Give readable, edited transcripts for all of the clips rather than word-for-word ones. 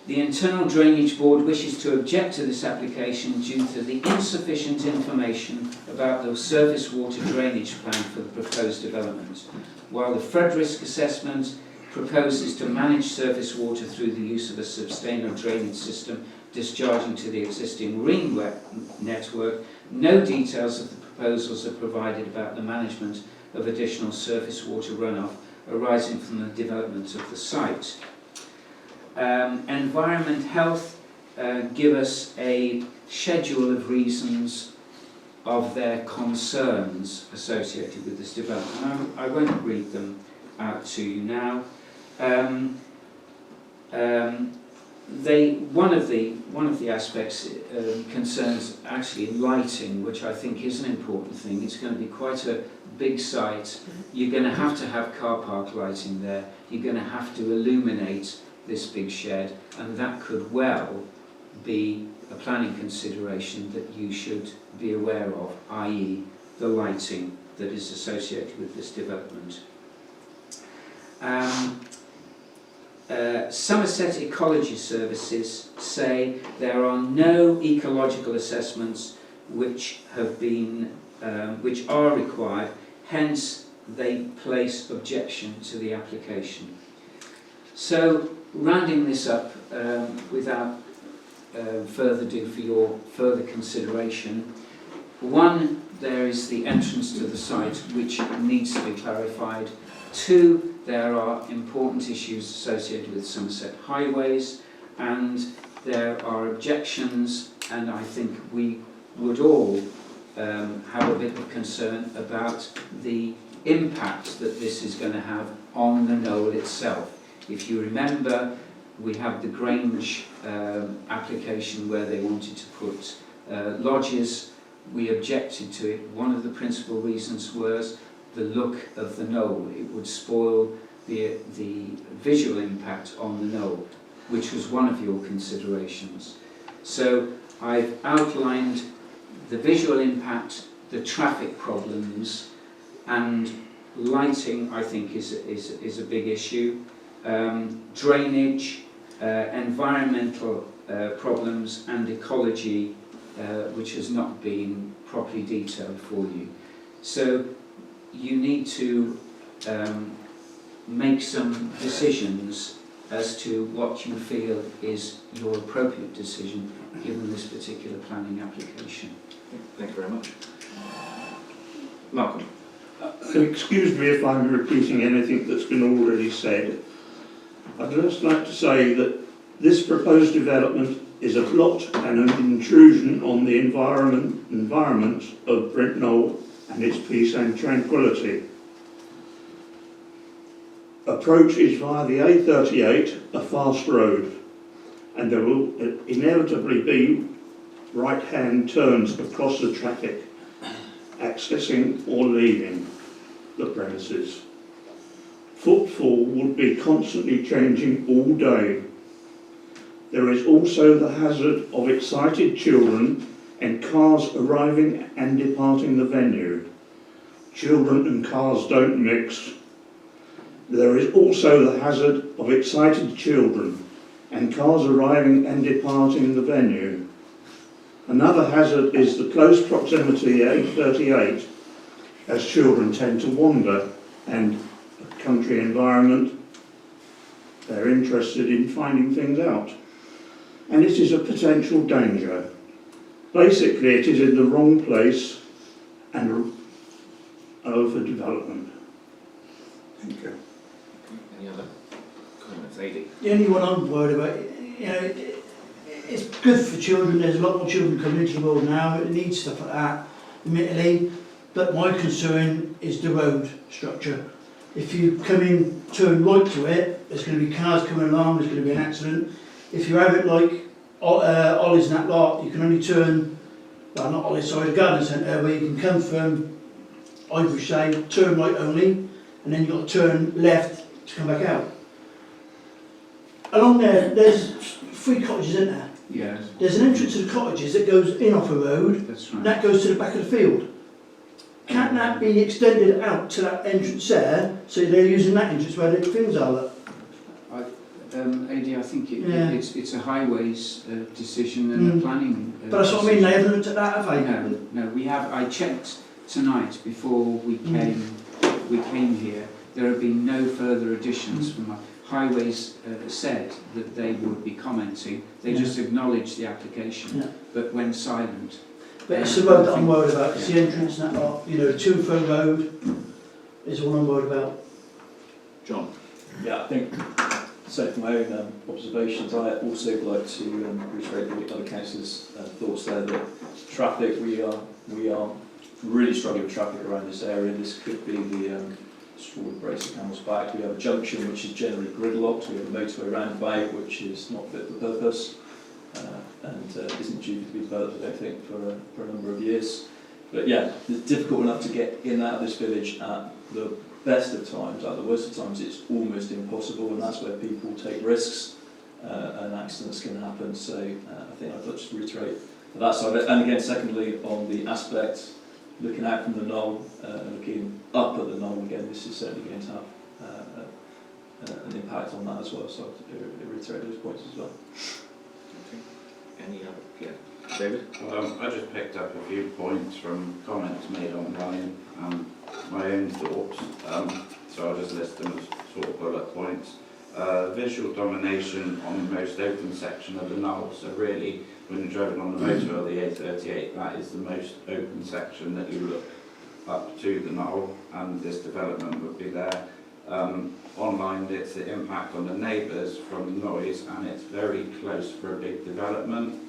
The Internal Drainage Board wishes to object to this application due to the insufficient information about the surface water drainage plan for the proposed development, while the flood risk assessment proposes to manage surface water through the use of a sustainable drainage system discharging to the existing marine network. No details of the proposals are provided about the management of additional surface water runoff arising from the development of the site. Environment Health give us a schedule of reasons of their concerns associated with this development. I won't read them out to you now. One of the aspects concerns actually lighting, which I think is an important thing. It's going to be quite a big site. You're going to have car park lighting there. You're going to have to illuminate this big shed, and that could well be a planning consideration that you should be aware of, i.e. the lighting that is associated with this development. Somerset Ecology Services say there are no ecological assessments which are required, hence they place objection to the application. So, rounding this up without further ado for your further consideration, one, there is the entrance to the site which needs to be clarified. Two, there are important issues associated with Somerset highways, and there are objections, and I think we would all have a bit of concern about the impact that this is going to have on the knoll itself. If you remember, we have the Grange application where they wanted to put lodges. We objected to it. One of the principal reasons was the look of the knoll. It would spoil the visual impact on the knoll, which was one of your considerations. So I've outlined the visual impact, the traffic problems, and lighting, I think, is a big issue. Drainage, environmental problems, and ecology, which has not been properly detailed for you. So you need to make some decisions as to what you feel is your appropriate decision given this particular planning application. Thank you very much. Malcolm. Excuse me if I'm repeating anything that's been already said. I'd just like to say that this proposed development is a blot and an intrusion on the environment of Brent Knoll and its peace and tranquility. Approach is via the A38, a fast road, and there will inevitably be right-hand turns across the traffic, accessing or leaving the premises. Footfall would be constantly changing all day. There is also the hazard of excited children and cars arriving and departing the venue. Children and cars don't mix. There is also the hazard of excited children and cars arriving and departing the venue. Another hazard is the close proximity to A38, as children tend to wander, and a country environment, they're interested in finding things out. And it is a potential danger. Basically, it is in the wrong place and overdevelopment. Thank you. Any other comments, Adi? The only one I'm worried about, it's good for children. There's a lot more children coming into the world now. It needs stuff like that, admittedly. But my concern is the road structure. If you come in, turn right to it, there's going to be cars coming along, there's going to be an accident. If you have it like Ollie's and that lot, you can only turn, well, not Ollie's, sorry, the garden centre, where you can come from Irish side, turn right only, and then you've got to turn left to come back out. Along there's 3 cottages, isn't there? Yes. There's an entrance to the cottages that goes in off a road, That's right. and that goes to the back of the field. Can't that be extended out to that entrance there, so they're using that entrance where the things are? AD, I think Yeah. it's a highways decision and a planning. But that's what I mean, they haven't looked at that, have they? No, we have. I checked tonight before we came here. There have been no further additions from highways. Said that they would be commenting. They just acknowledged the application, but went silent. But it's the road that I'm worried about. It's the entrance and that lot. You know, to-and-fro road is all I'm worried about. John? Yeah, I think, so from my own observations, I also would like to reiterate the other councillors' thoughts there that traffic, we are really struggling with traffic around this area. This could be the straw that breaks the camel's back. We have a junction which is generally gridlocked. We have a motorway roundabout which is not fit for purpose and isn't due to be developed, I don't think, for a number of years. But yeah, it's difficult enough to get in and out of this village at the best of times. At the worst of times, it's almost impossible, and that's where people take risks and accidents can happen. So I think I'd like to reiterate that side of it. And again, secondly, on the aspect looking out from the knoll and looking up at the knoll again, this is certainly going to have an impact on that as well. So I'd reiterate those points as well. Okay. Any other? Yeah. David? I just picked up a few points from comments made online and my own thoughts, so I'll just list them as sort of bullet points. Visual domination on the most open section of the knoll, so really when you're driving on the motorway or the A38, that is the most open section that you look up to the knoll, and this development would be there. Online, it's the impact on the neighbours from noise, and it's very close for a big development.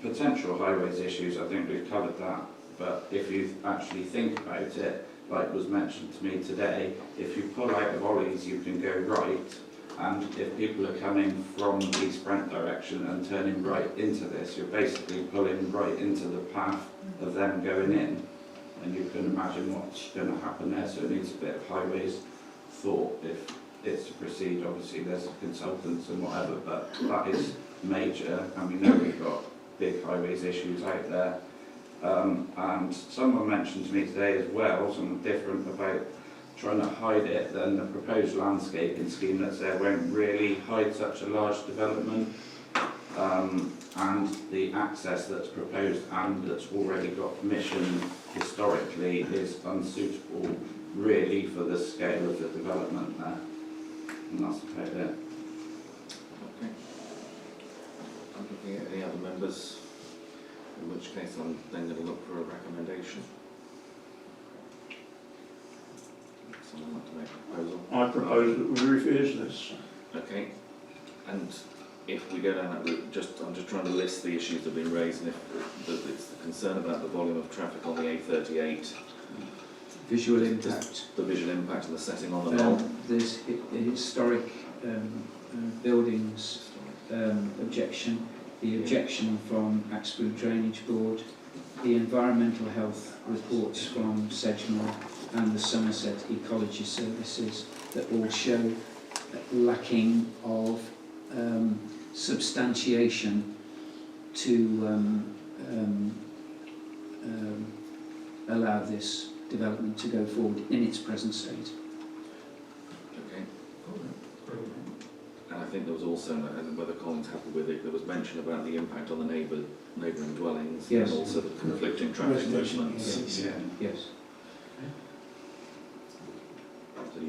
Potential highways issues, I think we've covered that, but if you actually think about it, like was mentioned to me today, if you pull out of Ollie's you can go right, and if people are coming from East Brent direction and turning right into this, you're basically pulling right into the path of them going in, and you can imagine what's going to happen there. So it needs a bit of highways thought if it's to proceed. Obviously there's consultants and whatever, but that is major, and we know we've got big highways issues out there. And someone mentioned to me today as well, something different about trying to hide it, then the proposed landscaping scheme that's there won't really hide such a large development. And the access that's proposed and that's already got permission historically is unsuitable really for the scale of the development there. And that's about it. Okay. I'm looking at any other members, in which case I'm then going to look for a recommendation. Someone like to make a proposal? I propose that we refuse this. Okay. And if we go down that route, I'm just trying to list the issues that have been raised, and if it's the concern about the volume of traffic on the A38, Visual impact. the visual impact and the setting on the knoll. There's historic buildings objection, the objection from Axborough Drainage Board, the environmental health reports from Sedgemoor and the Somerset Ecology Services that all show lacking of substantiation to allow this development to go forward in its present state. Okay. And I think there was also, and whether Colin's happy with it, there was mention about the impact on the neighbouring dwellings, Yes. and also the conflicting traffic movements. Yes. So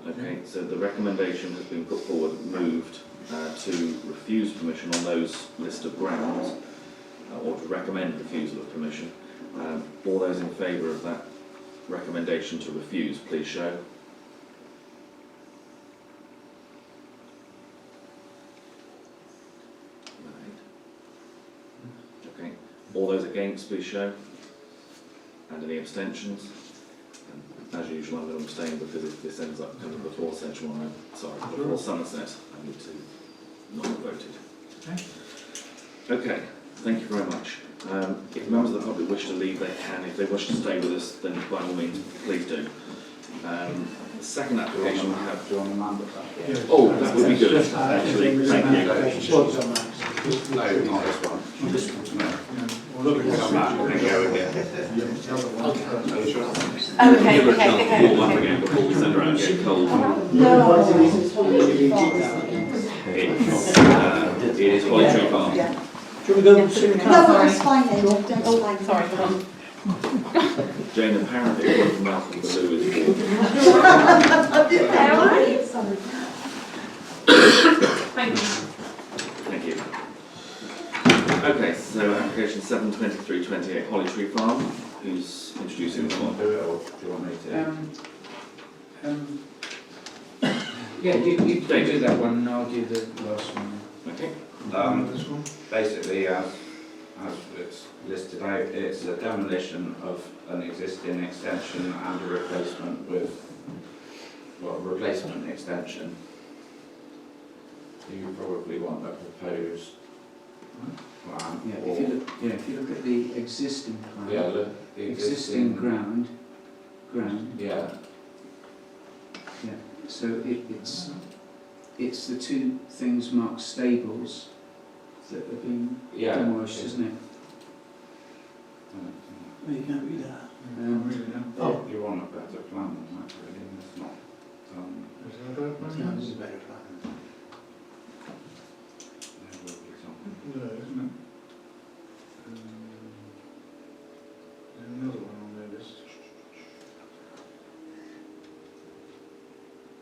okay, so the recommendation has been put forward, moved to refuse permission on those list of grounds, or to recommend refusal of permission. All those in favour of that recommendation to refuse, please show. Okay. All those against, please show. And any abstentions? And as usual, I'm going to abstain because if this ends up coming before Sedgemoor, before Somerset, I need to not have voted. Okay, thank you very much. If members of the public wish to leave, they can. If they wish to stay with us, then by all means, please do. The second application we have. Do you want to hand it back? Oh, that would be good. Actually, Thank you. No, not this one. No. We'll come back and then go again. Are you sure? Oh, Give her a okay, chance to warm up okay. again before we send her out and get cold. It is Holly Tree Farm. Yeah. Do you want to go and sit in the No, car? it's fine then. Don't Oh, explain. sorry, hold on. Jane, apparently according to Malcolm, the loo is warm. Sorry. Thank you. Thank you. Okay, so application 72328 Holly Tree Farm, who's introducing Do this you want one? to do it or do you want me to? Yeah, you do that one and I'll do the last one. Okay. Basically, as it's listed out, it's a demolition of an existing extension and a replacement with, well, a replacement extension. So you probably want a proposed plan. Yeah, or- if you look at the existing plan, Yeah, look, the existing ground, Yeah, so it's the two things marked stables that are being yeah. demolished, isn't it? No, you can't read that. Oh, you want a better plan than that, really, and it's not, No, this is a better plan. there will be something.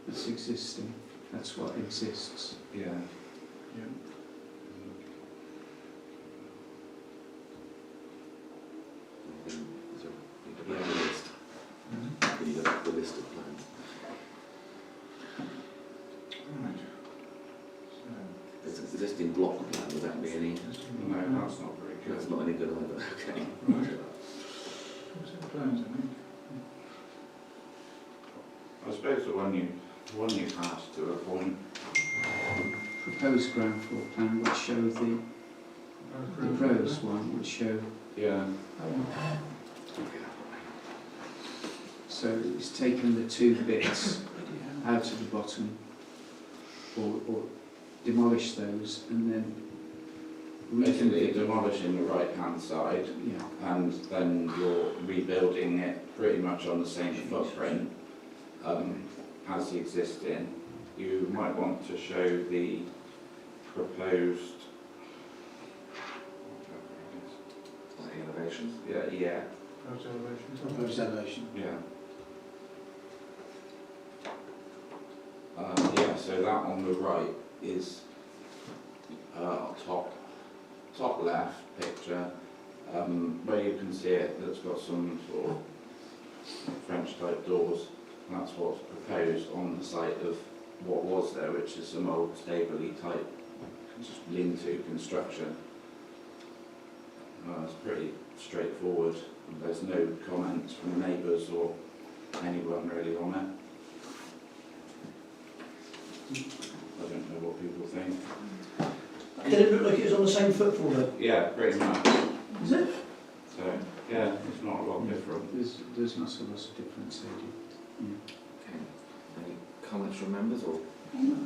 It's existing, that's what exists. Yeah. We need the list of plans. There's an existing block plan, would that be any? No, that's not very good. That's not any good either, okay. I suppose the one you passed to a point. Proposed ground floor plan would show the proposed one would show, Yeah. so it's taken the two bits out of the bottom or demolish those and then Basically demolishing the right hand side yeah. and then you're rebuilding it pretty much on the same footprint as the existing. You might want to show the proposed Like elevations. yeah. Proposed elevation. Yeah. Yeah, so that on the right is top left picture, where you can see it, that's got some sort of French type doors. That's what's proposed on the site of what was there, which is some old stably type lean-to construction. It's pretty straightforward. There's no comments from neighbours or anyone really on it. I don't know what people think. Did it look like it was on the same footfall though? Yeah, pretty much. Is it? So, yeah, it's not a lot different. There's not so much difference there. Okay. Any comments from members or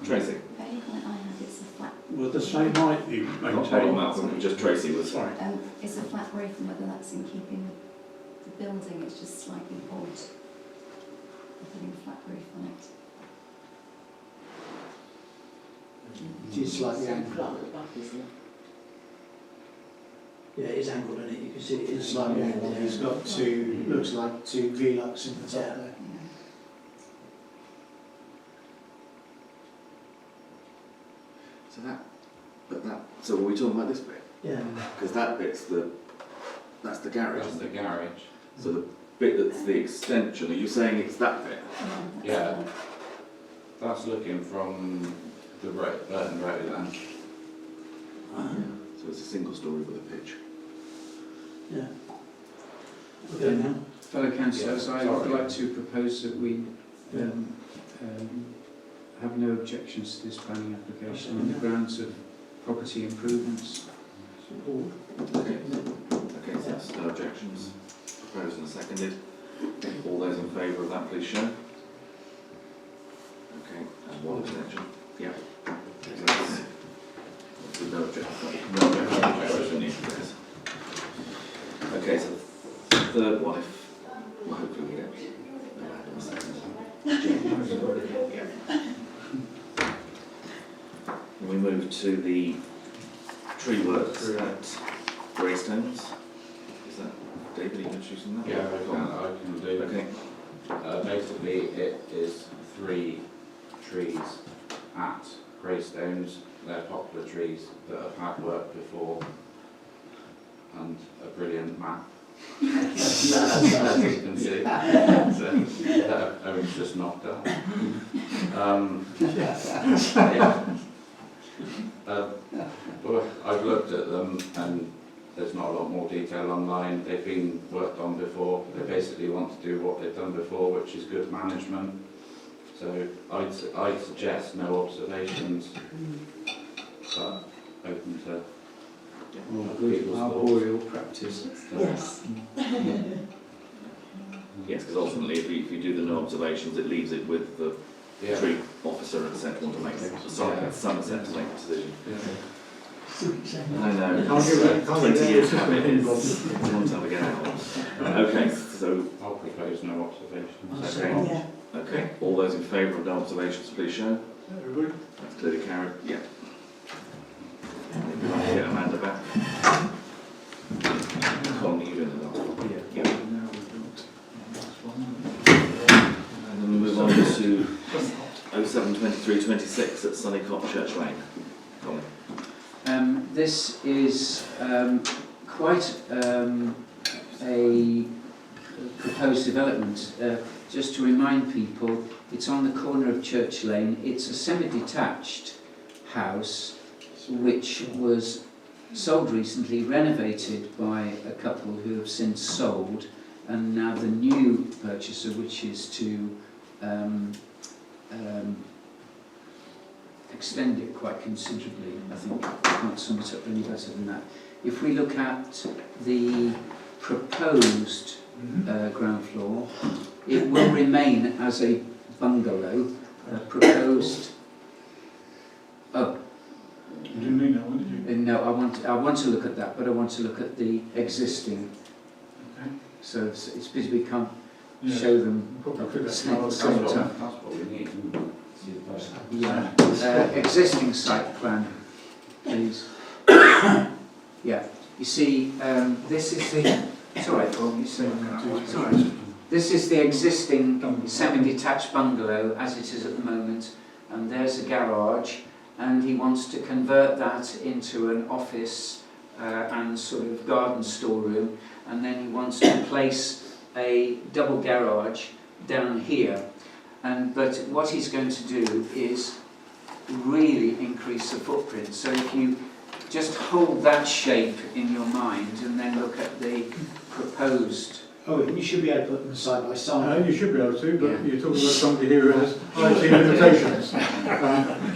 Tracy? The only comment I had is a flat, With the same height you Not Holly maintain. Malcolm, just Tracy was. it's a flat roof and whether that's in keeping with the building, it's just slightly odd. Having a flat roof on it. It is slightly angled. Isn't it? Yeah, it is angled, isn't it? You can see it is slightly angled. It's got two, looks like two V-lugs in the top there. Yeah. So are we talking about this bit? Yeah. Because that's the garage. That's the garage. So the bit that's the extension, are you saying it's that bit? Yeah. That's looking from the Burton Road then. So it's a single story with a pitch. Yeah. Okay, now. Fellow councillors, Yeah, I would sorry. like to propose that we have no objections to this planning application on the grounds of property improvements. Okay, so that's no objections. Proposed and seconded. All those in favour of that, please show. Okay, and one abstention. Yeah. So that's- No objection. No objection. third one, if, well, hopefully we get we move to the tree works at Greystones. Is that David, are you introducing that? Yeah, I can do. Okay. Basically, it is 3 trees at Greystones. They're poplar trees that have had work before, and a brilliant map. As you can see, so everything's just knocked up. Yeah. Well, I've looked at them, and there's not a lot more detail online. They've been worked on before. They basically want to do what they've done before, which is good management. So I'd suggest no observations, but open to people's thoughts. Arboreal practice. Yes. Yes, because ultimately, if you do the no observations, it leaves it with the Yeah. tree officer at Central to make Somerset to make a decision. I know. Can't give it- can't 20 give it- years to it's a long time to get out. Okay, so I'll propose no observations. okay, okay. All those in favour of no observations, please show. Everybody? That's clearly carried. Yeah. Get Amanda back. Colin, you doing the last one? Yeah. Yeah. And then we move on to 07/23/26 at Sunnycott Church Lane. Colin. This is quite a proposed development. Just to remind people, it's on the corner of Church Lane. It's a semi-detached house which was sold recently, renovated by a couple who have since sold, and now the new purchaser, which is to extend it quite considerably. I think I can't sum it up any better than that. If we look at the proposed ground floor, it will remain as a bungalow. Proposed. Oh. You didn't mean that one, did you? No, I want to look at that, but I want to look at the existing. Okay. So it's busy we can't Yeah. show them Probably at could the have same started same That's time. what we need. See the post. Yeah, existing site plan, please. Yeah, you see, this is the, it's all right, Paul, you say, it's all right. This is the existing semi-detached bungalow as it is at the moment, and there's a garage, and he wants to convert that into an office and sort of garden storeroom, and then he wants to place a double garage down here. But what he's going to do is really increase the footprint. So if you just hold that shape in your mind and then look at the proposed. Oh, you should be able to put them side by side. You should be able to, but Yeah. you're talking about somebody here who has IT limitations.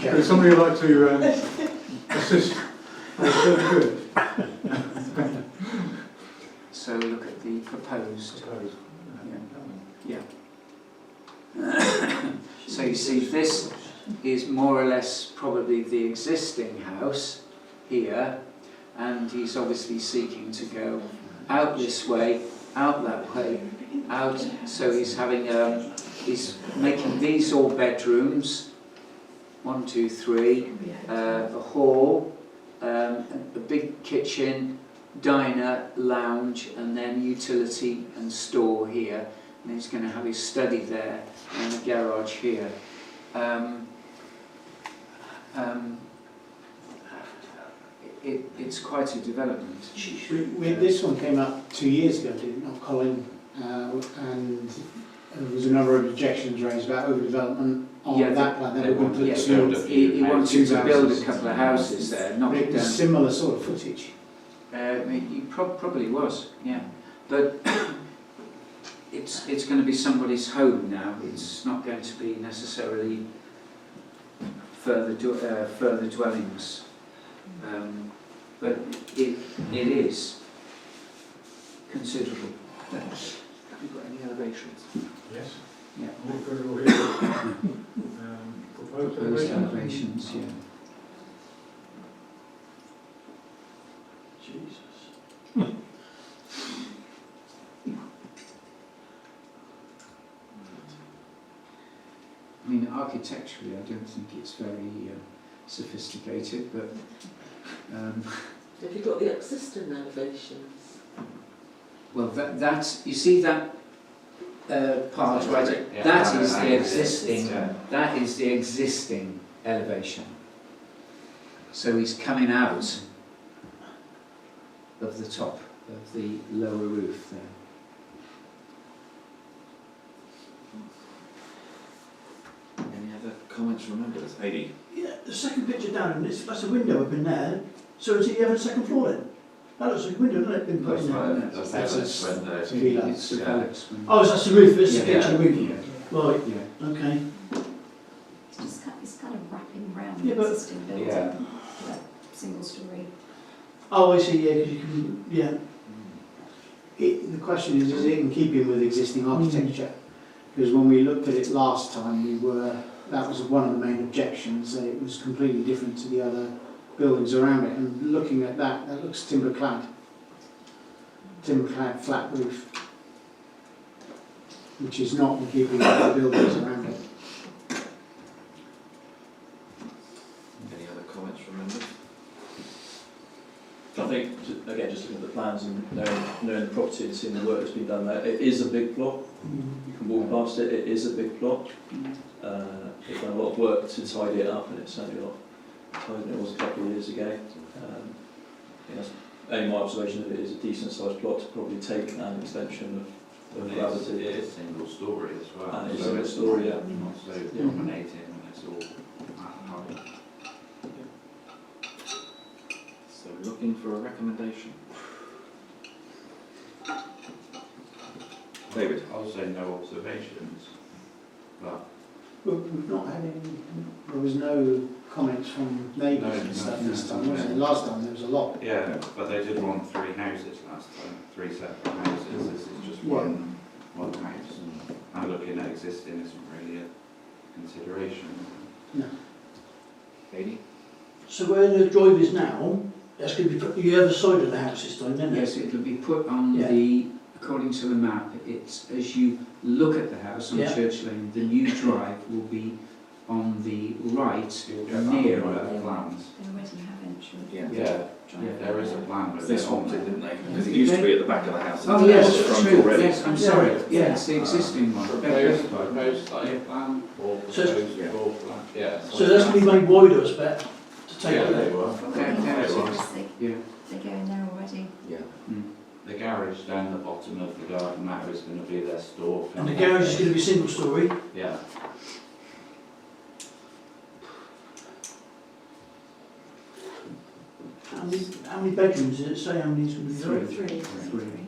There's somebody who'd like to assist. That's very good. So look at the proposed. Yeah. So you see, this is more or less probably the existing house here, and he's obviously seeking to go out this way, out that way, out. So he's having he's making these all bedrooms, 1, 2, 3, a hall, a big kitchen, diner, lounge, and then utility and store here. And he's going to have his study there and a garage here. It's quite a development. This one came up 2 years ago, did it not, Colin? And there was a number of objections raised about overdevelopment on Yeah, that plan. They were going to put Yes, two, he wanted to build a houses. couple of houses there, knock But it it was down. similar sort of footage. He probably was, yeah. But it's going to be somebody's home now. It's not going to be necessarily further dwellings. But it is considerable. Have you got any elevations? Yes. Yeah. We've got it all here. Proposed Proposed elevation. elevations, yeah. Jesus. actually. I don't think it's very sophisticated, but Have you got the existing elevations? well, that you see that part right. Yeah, That is the yeah. existing. Yeah. That is the existing elevation. So he's coming out of the top of the lower roof there. Any other comments from members? Heidi? Yeah, the second picture down, that's a window up in there. So is it you have a second floor then? That looks like a window, doesn't it? Been put in there. That's That's window. It's the Felix window. Oh, so that's the roof, it's the Yeah. picture of the roof. Yeah. Right, Yeah. okay. It's kind of wrapping around Yeah, the but- existing building, Yeah. that single story. Oh, I see, yeah, because you can, yeah. The question is it in keeping with existing architecture? Because when we looked at it last time, that was one of the main objections, that it was completely different to the other buildings around it. And looking at that, that looks timber clad flat roof, which is not in keeping with the buildings around it. Any other comments from members? I think, again, just looking at the plans and knowing the property and seeing the work that's been done there, it is a big plot. You can walk past it, it is a big plot. They've done a lot of work to tidy it up, and it's certainly a lot tidier than it was a couple of years ago. I think that's only my observation that it is a decent sized plot to probably take an extension of It gravity. is single story as well. And it's so single story, yeah. Not so dominating and it's all at height. So looking for a recommendation. David? I'll say no observations, but Well, we've not had any, there was no comments from neighbours and stuff this time, was it? Last time there was a lot. yeah, but they did want 3 houses last time, 3 separate houses. This is just one house. And looking at existing isn't really a consideration. No. Heidi? So where the drive is now, that's going to be put the other side of the house this time, isn't it? Yes, it'll be put on Yeah. the, according to the map, it's as you look at the house on Yeah. Church Lane, the new drive will be on the right, You'll get that near on the plans. They already have ensured. Yeah. Yeah, there is a plan. But They swamped it, didn't they? Because it used to be at the back of the house. Oh and yes, it's front true, already. yes, I'm sorry, yeah, it's the existing one. Proposed site plan or So- proposed floor plan? Yeah. So that's going to be made wider, I expect, to take Yeah, it. they were. Yeah, They Yeah. go in there already. Yeah. The garage down the bottom of the garden now is going to be their store. And the garage is going to be single story. Yeah. How many bedrooms did it say how many's going to be there? Three. Three.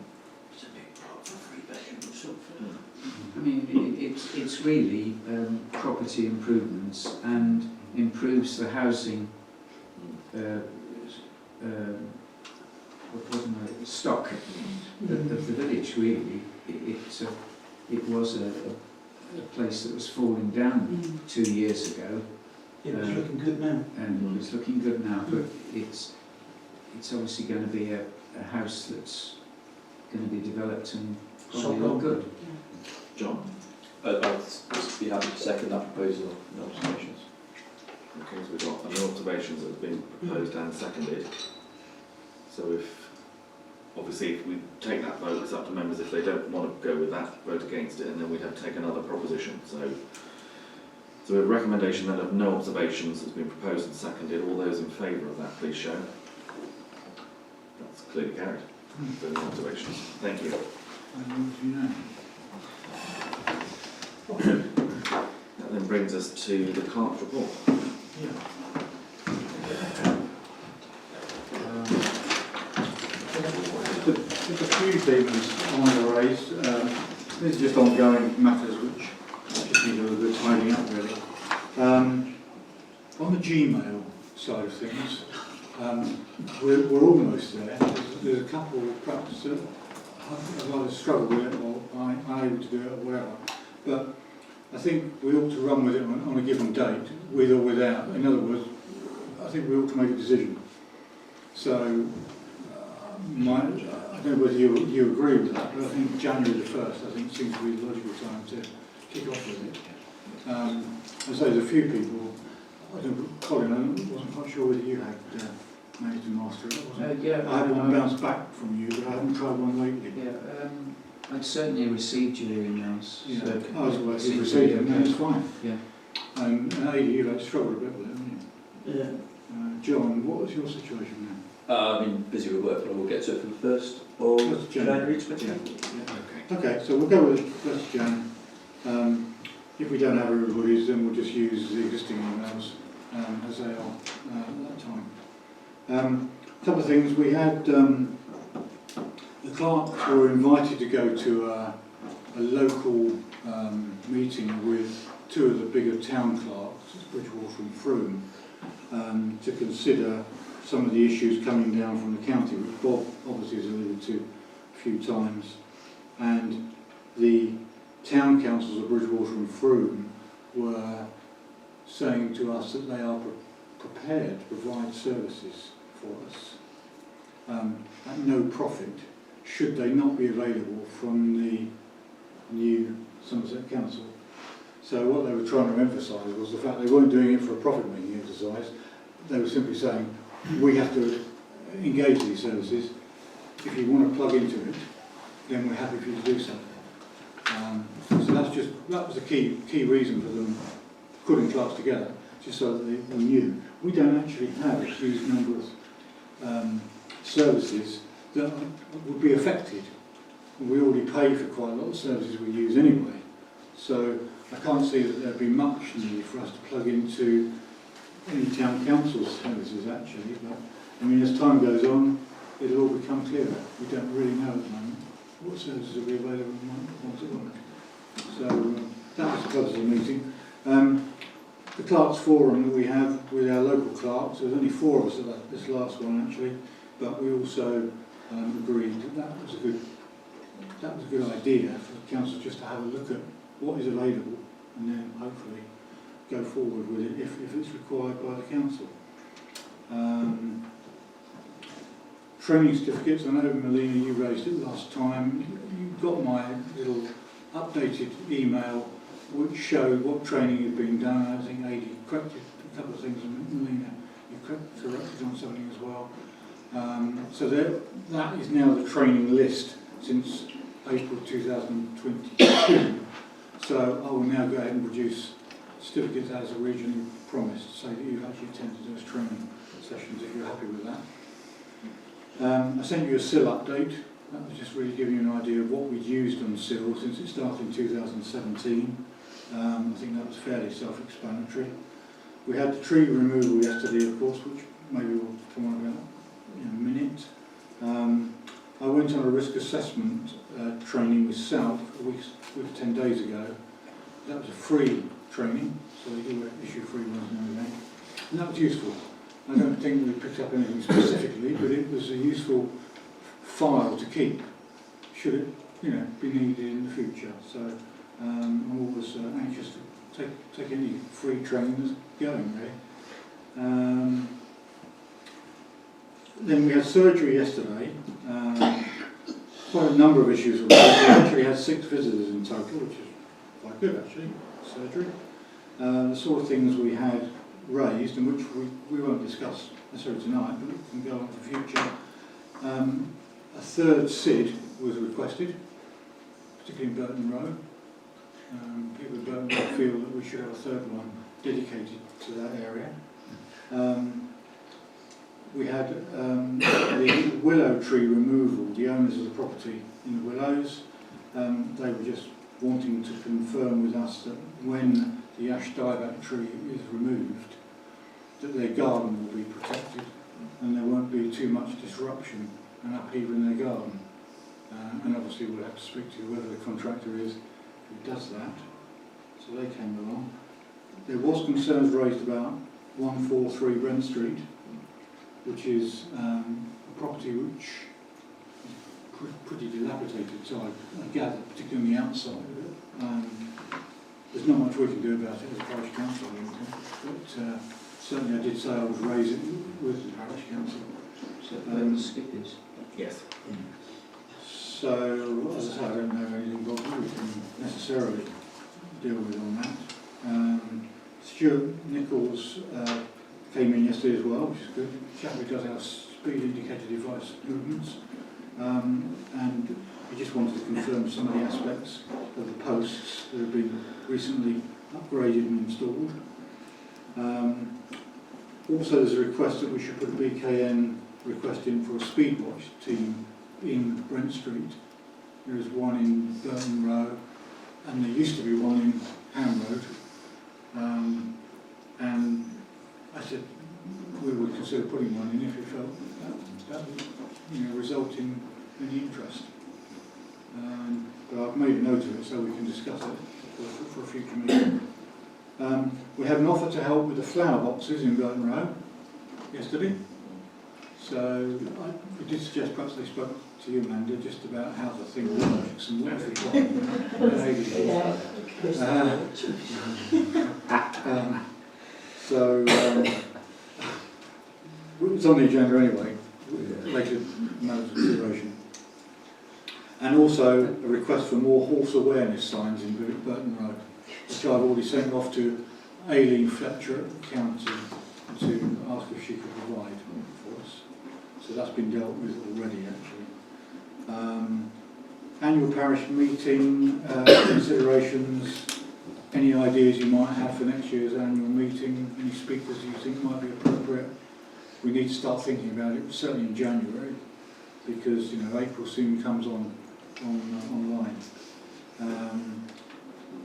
It's a big plot for 3 bedrooms. Sort of. I mean, it's really property improvements and improves the housing stock of the village, really. It was a place that was falling down 2 years ago, Yeah, it's looking good now. and it's looking good now, but it's obviously going to be a house that's going to be developed and probably look good. John? I'd just be happy to second that proposal, no observations. Okay, so we've got no observations that have been proposed and seconded. So if we take that vote, it's up to members if they don't want to go with that, vote against it, and then we'd have to take another proposition. So we have a recommendation then of no observations that's been proposed and seconded. All those in favour of that, please show. That's clearly carried. So no observations. Thank you. That then brings us to the clerk's report. Just a few things I want to raise. These are just ongoing matters which just need a little bit of tidying up, really. On the Gmail side of things, we're almost there. There's a couple perhaps that I've either struggled with it or unable to do it or whatever. But I think we ought to run with it on a given date, with or without. In other words, I think we ought to make a decision. So, I don't know whether you agree with that, but I think January the 1st, I think, seems to be the logical time to kick off with it. As I say, there's a few people, I don't, Colin, I wasn't quite sure whether you had managed to master it. I had one bounce back from you, but I haven't tried one lately. Yeah, I'd certainly received your emails. Yeah, So I was aware it you seems to received be them, no, okay. it's fine. Yeah. And Ada, you like struggled a bit with it, haven't you? Yeah. John, what was your situation I've been busy with work, but I will get to it for the 1st of First January. January 2020. then? Okay, so we'll go with 1st Jan. If we don't have everybody's, then we'll just use the existing emails as they are at that time. A couple of things. We had the clerks were invited to go to a local meeting with two of the bigger town clerks, Bridgewater and Frome, to consider some of the issues coming down from the county, which Bob obviously has alluded to a few times. And the town councils of Bridgewater and Frome were saying to us that they are prepared to provide services for us at no profit, should they not be available from the new Somerset Council. So what they were trying to emphasise was the fact they weren't doing it for a profit-making exercise. They were simply saying, we have to engage these services. If you want to plug into it, then we're happy for you to do so. So that was the key reason for them putting clerks together, just so that they knew. We don't actually have a huge number of services that would be affected. We already pay for quite a lot of services we use anyway. So I can't see that there'd be much need for us to plug into any town council services actually. But I mean, as time goes on, it'll all become clearer. We don't really know at the moment what services will be available once it won't. So that was the purpose of the meeting. The clerks forum that we have with our local clerks, there's only 4 of us at this last one actually, but we also agreed that that was a good idea for the council just to have a look at what is available and then hopefully go forward with it if it's required by the council. Training certificates, I know Melina you raised it last time. You got my little updated email which showed what training had been done. I think Adi corrected a couple of things and Melina you corrected on something as well. So that is now the training list since April 2022. So I will now go ahead and produce certificates as originally promised, to say that you've actually attended those training sessions if you're happy with that. I sent you a SIL update. That was just really giving you an idea of what we'd used on SIL since it started in 2017. I think that was fairly self-explanatory. We had the tree removal yesterday, of course, which maybe we'll come on about in a minute. I went on a risk assessment training with South a week 10 days ago. That was a free training, so they do issue free ones and everything. And that was useful. I don't think we picked up anything specifically, but it was a useful file to keep, should it be needed in the future. So I'm always anxious to take any free training that's going, really. Then we had surgery yesterday. Quite a number of issues were raised. We actually had 6 visitors in total, which is quite good actually, surgery. The sort of things we had raised, and which we won't discuss necessarily tonight, but we can go on to the future. A 3rd SID was requested, particularly in Burton Row. People in Burton Row feel that we should have a 3rd one dedicated to that area. We had the willow tree removal. The owners of the property in the willows, they were just wanting to confirm with us that when the ash dieback tree is removed, that their garden will be protected and there won't be too much disruption and upheaval in their garden. And obviously we'll have to speak to whoever the contractor is who does that. So they came along. There was concerns raised about 143 Brent Street, which is a property which is pretty dilapidated, so I gather, particularly on the outside of it. There's not much we can do about it as a parish council, but certainly I did say I would raise it with the parish council. So the skip is. Yes. So, as I say, I don't know anything about we can necessarily deal with on that. Stuart Nichols came in yesterday as well, which is good. Chapel does our speed indicator device movements. And we just wanted to confirm some of the aspects of the posts that have been recently upgraded and installed. Also, there's a request that we should put a BKN request in for a speed watch team in Brent Street. There is one in Burton Row, and there used to be one in Ham Road. And I said we would consider putting one in if we felt that would result in any interest. But I've made a note of it so we can discuss it for a future meeting. We had an offer to help with the flower boxes in Burton Row yesterday. So we did suggest perhaps they spoke to you, Amanda, just about how the thing works and what it's it's on the agenda anyway, later matters of consideration. And also a request for more horse awareness signs in Burton Road, which I've already sent off to Aileen Fletcher at the county to ask if she could provide for us. So that's been dealt with already, actually. Annual parish meeting considerations. Any ideas you might have for next year's annual meeting? Any speakers you think might be appropriate? We need to start thinking about it, certainly in January, because April soon comes online.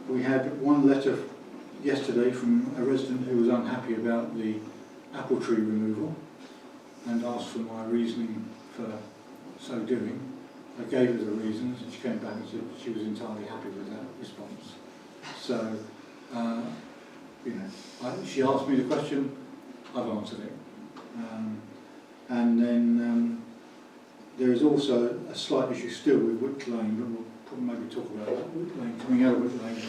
We had one letter yesterday from a resident who was unhappy about the apple tree removal and asked for my reasoning for so doing. I gave her the reasons and she came back and said she was entirely happy with that response. So, she asked me the question, I've answered it. And then there is also a slight issue still with Wick Lane, but we'll probably maybe talk about that. Wick Lane, coming out of Wick Lane,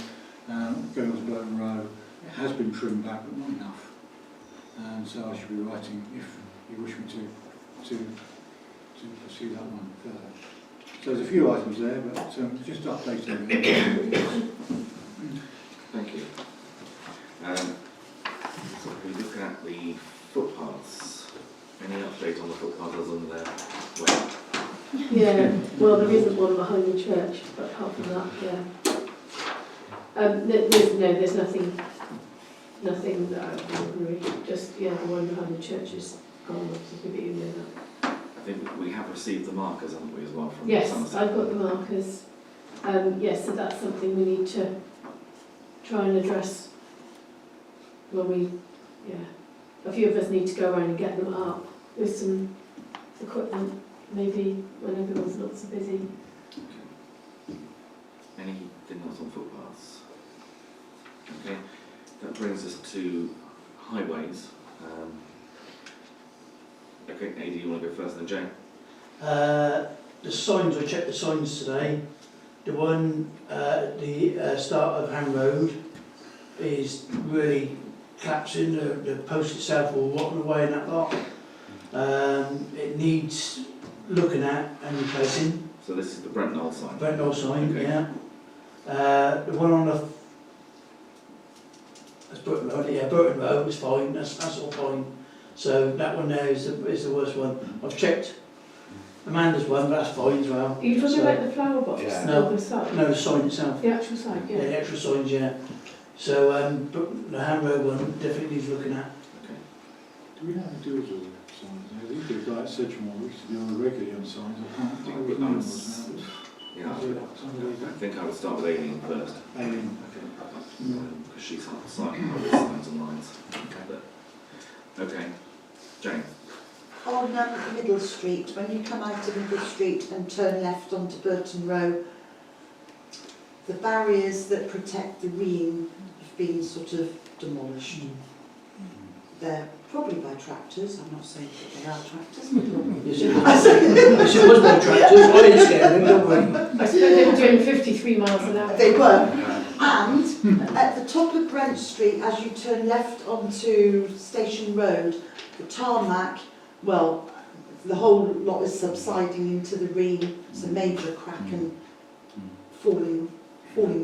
going on to Burton Row, it has been trimmed back, but not enough. And so I should be writing if you wish me to pursue that one further. So there's a few items there, but just updating. Thank you. So if we look at the footpaths, any update on the footpaths other than their weight? Yeah, well, there isn't one behind the church, but apart from that, yeah. There's nothing out of the ordinary. Just the one behind the church is gone. So maybe you know that. I think we have received the markers, haven't we, as well from Yes, Somerset? I've got the markers. Yes, so that's something we need to try and address when a few of us need to go around and get them up with some equipment, maybe when everyone's not so busy. Okay. Anything else on footpaths? Okay, that brings us to highways. Okay, Adi, you want to go first, then Jane? The signs, I checked the signs today. The one at the start of Ham Road is really collapsing. The post itself will rotten away in that lot. It needs looking at and replacing. So this is the Brent Knoll sign? Brent Knoll sign, Okay. yeah. The one on the Burton Road, Burton Road is fine, that's all fine. So that one there is the worst one. I've checked Amanda's one, but that's fine as well. Are you talking about the flower box? Yeah. No. The site? No, the sign itself. The actual site, Yeah, yeah. the actual signs, yeah. So but the Ham Road one definitely needs looking at. Okay. Do we know who deals with signs? I think the guy at Sedgmore used to deal regularly on signs. I can't think of his name was now. Yeah, I think I would start with Aileen first, Aileen. because she's slightly more signs and lines. Okay, Jane. On Middle Street, when you come out of Middle Street and turn left onto Burton Row, the barriers that protect the green have been sort of demolished. They're probably by tractors. I'm not saying that they are tractors, but Yes, it was no tractors, I didn't scare them, don't worry. I suppose they were doing 53 miles an hour. they were. And at the top of Brent Street, as you turn left onto Station Road, the tarmac, well, the whole lot is subsiding into the green. It's a major crack and falling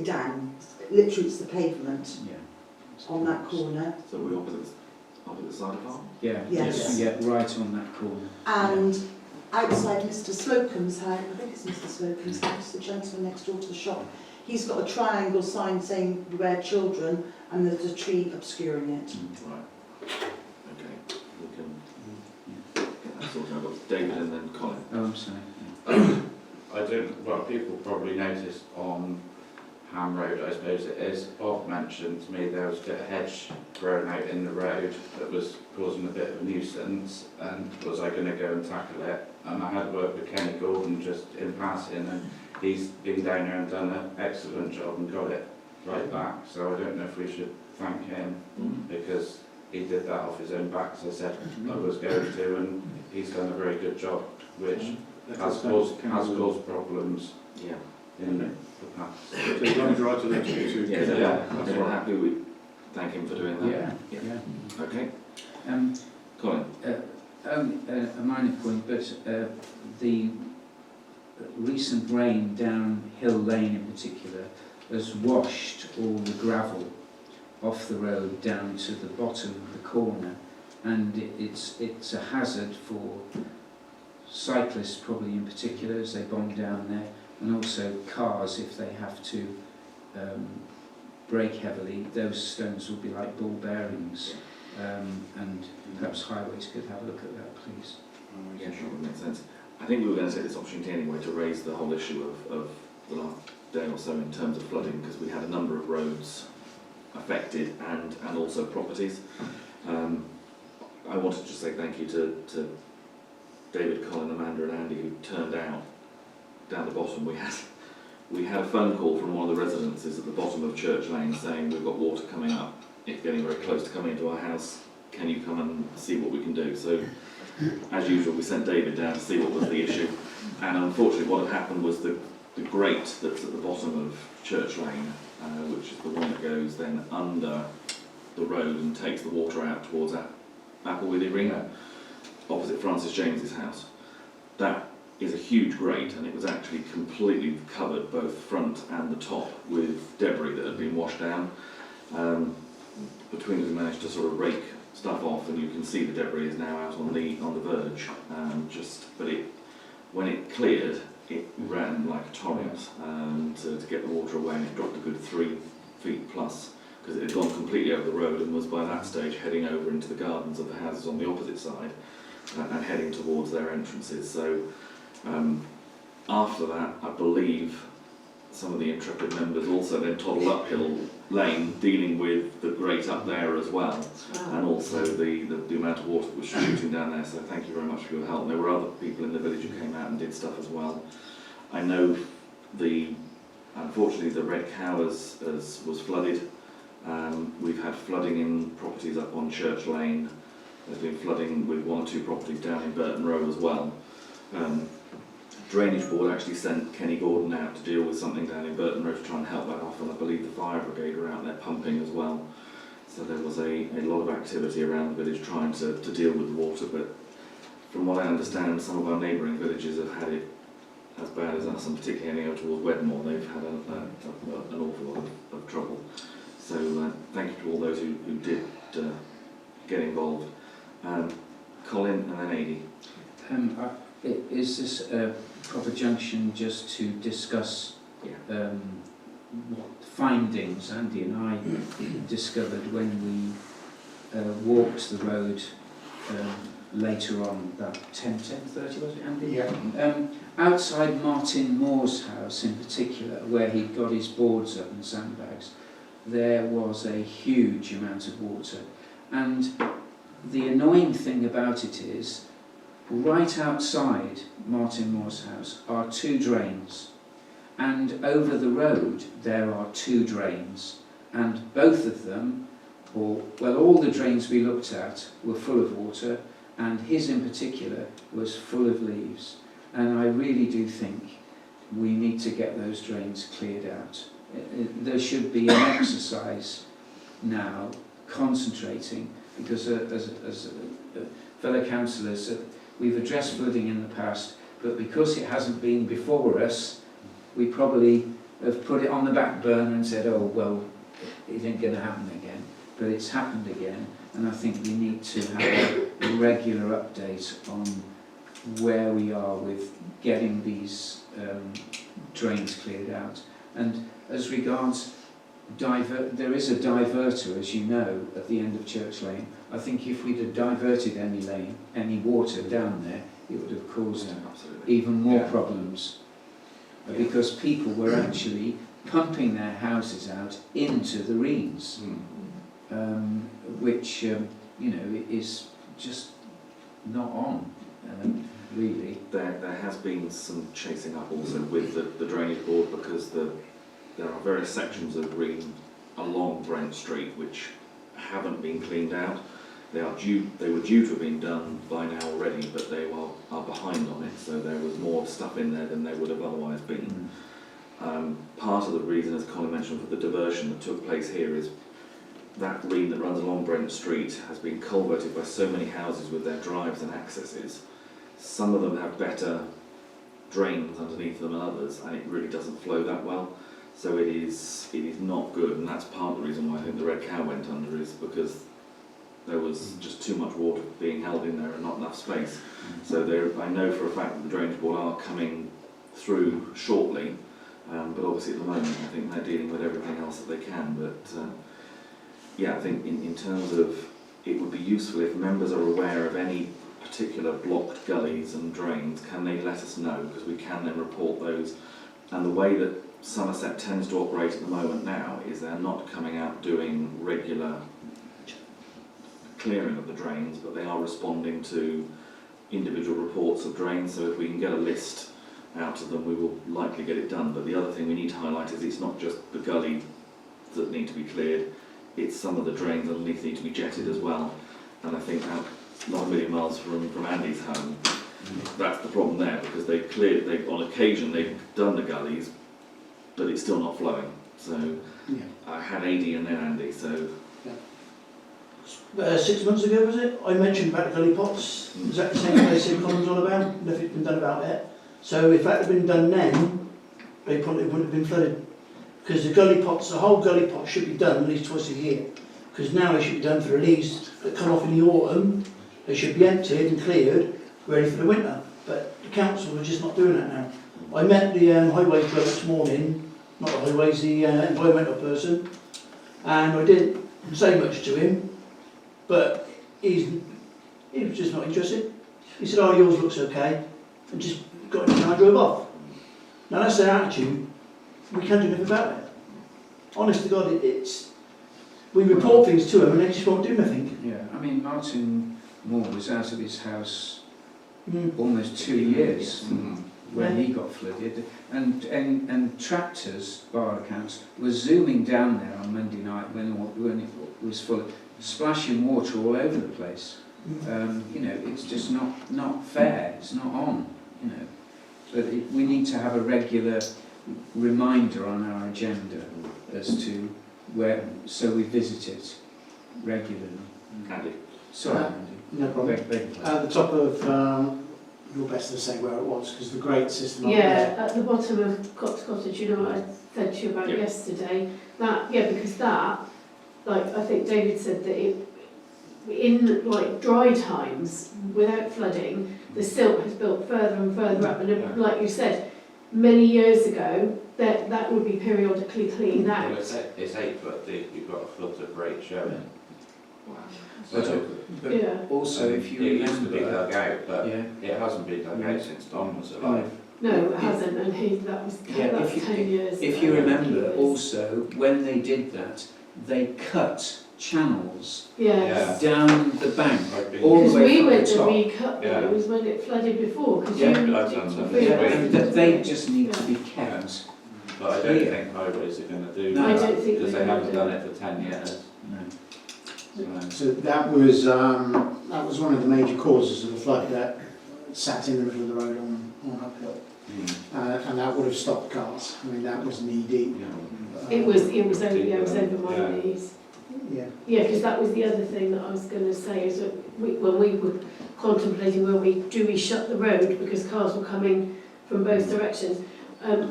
down. Literally, it's the pavement. on that corner. So we're opposite side of farm? Yeah, Yes. yeah, right on that corner. And outside Mr Slocum's house, I think it's Mr Slocum's house, the gentleman next door to the shop, he's got a triangle sign saying beware children, and there's a tree obscuring it. Right. Okay. We can get that sorted out. I've got David and then Colin. Oh, I'm sorry. I don't, well, people probably noticed on Ham Road, I suppose it is, Bob mentioned to me there was a hedge grown out in the road that was causing a bit of a nuisance, and was I going to go and tackle it? And I had worked with Kenny Gordon just in passing, and he's been down there and done an excellent job and got it right back. So I don't know if we should thank him, because he did that off his own back, as I said I was going to, and he's done a very good job, which has caused problems Yeah. in the past. So as long as you're right to let it to. Yeah, that's we're right. happy. We thank him for doing that. Yeah, yeah. Okay. Um, Colin. a minor point, but the recent rain down Hill Lane in particular has washed all the gravel off the road down to the bottom of the corner, and it's a hazard for cyclists probably in particular as they bomb down there, and also cars if they have to brake heavily. Those stones will be like ball bearings, and perhaps highways could have a look at that, please. Yeah, sure, that makes sense. I think we were going to take this opportunity anyway to raise the whole issue of the last day or so in terms of flooding, because we had a number of roads affected and also properties. I wanted to say thank you to David, Colin, Amanda and Andy, who turned out down the bottom. We had a phone call from one of the residences at the bottom of Church Lane saying we've got water coming up, it's getting very close to coming into our house, can you come and see what we can do? So as usual we sent David down to see what was the issue, and unfortunately what had happened was the grate that's at the bottom of Church Lane, which is the one that goes then under the road and takes the water out towards Applewithy Ring, opposite Francis James's house. That is a huge grate, and it was actually completely covered, both front and the top, with debris that had been washed down. Between us we managed to sort of rake stuff off, and you can see the debris is now out on the verge. When it cleared, it ran like a torrent to get the water away, and it dropped a good 3 feet plus, because it had gone completely over the road and was by that stage heading over into the gardens of the houses on the opposite side and heading towards their entrances. So after that, I believe some of the intrepid members also then toddled up Hill Lane, dealing with the grate up there as well, and also the amount of water that was shooting down there. So thank you very much for your help. And there were other people in the village who came out and did stuff as well. I know unfortunately the Red Cow was flooded. We've had flooding in properties up on Church Lane. There's been flooding with 1 or 2 properties down in Burton Row as well. Drainage Board actually sent Kenny Gordon out to deal with something down in Burton Row to try and help that off, and I believe the fire brigade were out there pumping as well. So there was a lot of activity around the village trying to deal with the water, but from what I understand, some of our neighbouring villages have had it as bad as us, and particularly heading over towards Wedmore, they've had an awful lot of trouble. So thank you to all those who did get involved. Colin and then Adi. Is this a proper junction just to discuss what findings Andy and I discovered when we walked the road later on, about 10:30 was it, Andy? Yeah. Outside Martin Moore's house in particular, where he'd got his boards up and sandbags, there was a huge amount of water. And the annoying thing about it is, right outside Martin Moore's house are 2 drains, and over the road there are 2 drains, and both of them, all the drains we looked at were full of water, and his in particular was full of leaves. And I really do think we need to get those drains cleared out. There should be an exercise now concentrating, because as fellow councillors, we've addressed flooding in the past, but because it hasn't been before us, we probably have put it on the back burner and said, oh, well, it ain't going to happen again. but it's happened again, and I think we need to have a regular update on where we are with getting these drains cleared out. And as regards there is a diverter, as you know, at the end of Church Lane. I think if we'd have diverted any water down there, it would have caused even more problems, because people were actually pumping their houses out into the Reens, which you know, is just not on, really. There has been some chasing up also with the drainage board, because there are various sections of green along Brent Street which haven't been cleaned out. They were due to have been done by now already, but they are behind on it, so there was more stuff in there than there would have otherwise been. Part of the reason, as Colin mentioned, for the diversion that took place here is that green that runs along Brent Street has been culverted by so many houses with their drives and accesses. Some of them have better drains underneath them than others, and it really doesn't flow that well. So it is not good, and that's part of the reason why I think the Red Cow went under, is because there was just too much water being held in there and not enough space. So I know for a fact that the drainage board are coming through shortly, but obviously at the moment I think they're dealing with everything else that they can. But yeah, I think in terms of, it would be useful if members are aware of any particular blocked gullies and drains, can they let us know, because we can then report those. And the way that Somerset tends to operate at the moment now is they're not coming out doing regular clearing of the drains, but they are responding to individual reports of drains. So if we can get a list out to them, we will likely get it done. But the other thing we need to highlight is it's not just the gully that need to be cleared, it's some of the drains underneath need to be jetted as well. And I think that not a million miles from Andy's home, that's the problem there, because on occasion they've done the gullies, but it's still not flowing. So I had AD and then Andy, so 6 months ago, was it? I mentioned about the gully pots. Is that the same place that Colin's on about? Nothing's been done about it. So if that had been done then, they probably wouldn't have been flooded. Because the gully pots, the whole gully pot should be done at least twice a year. Because now they should be done for the leaves that come off in the autumn. They should be emptied and cleared, ready for the winter. But the council are just not doing that now. I met the highways bloke this morning, not the highways, the environmental person, and I didn't say much to him, but he was just not interested. He said, "Oh, yours looks okay," and just got in and I drove off. Now that's their attitude. We can't do nothing about it. Honest to God, we report things to them and they just won't do nothing. Yeah, I mean, Martin Moore was out of his house almost 2 years when he got flooded, and tractors, by our accounts, were zooming down there on Monday night when it was full, splashing water all over the place. You know, it's just not fair. It's not on. You know, but we need to have a regular reminder on our agenda as to where, so we visit it regularly. Andy. Sorry, Andy. No problem. At the top of, you're best to say where it was, because the grate system up there. At the bottom of Cox Cottage, you know what I said to you about yesterday? Because that, like I think David said, that in like dry times, without flooding, the silt has built further and further up, and like you said, many years ago, that would be periodically cleaned out. Well, it's 8 foot deep, you've got a foot of grate showing. Wow. But also, if you it used to be remember, dug out, but it hasn't been dug out since Don was alive. No, it hasn't, and that was 10 years ago. If you remember, also, when they did that, they cut channels down the bank, all the way we from went the to top. recut those when it flooded before, because and they just need to be kept. But I don't think highways are going to do I that, don't think because they they haven't do. done it for 10 years. So that was one of the major causes of the flood, that sat in the middle of the road on uphill. And that would have stopped cars. I mean, that was knee deep. It was over my knees. Yeah. Yeah, because that was the other thing that I was going to say, is that when we were contemplating we shut the road because cars were coming from both directions,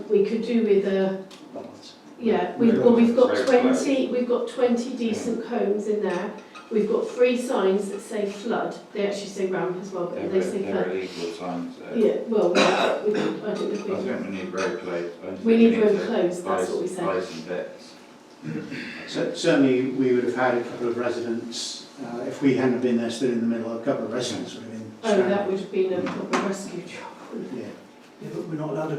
we could do with Yeah, we've got 20 decent cones in there. We've got 3 signs that say flood. They actually say ramp as well, but they say They're flood. illegal signs. Yeah, well, I don't know I if think we need road closed. we need road closed, that's what we said. Ice and bits. So certainly we would have had a couple of residents, if we hadn't been there stood in the middle, a couple of residents would have been Oh, stranded. that would have been a proper rescue job. Yeah. Yeah, but we're not allowed to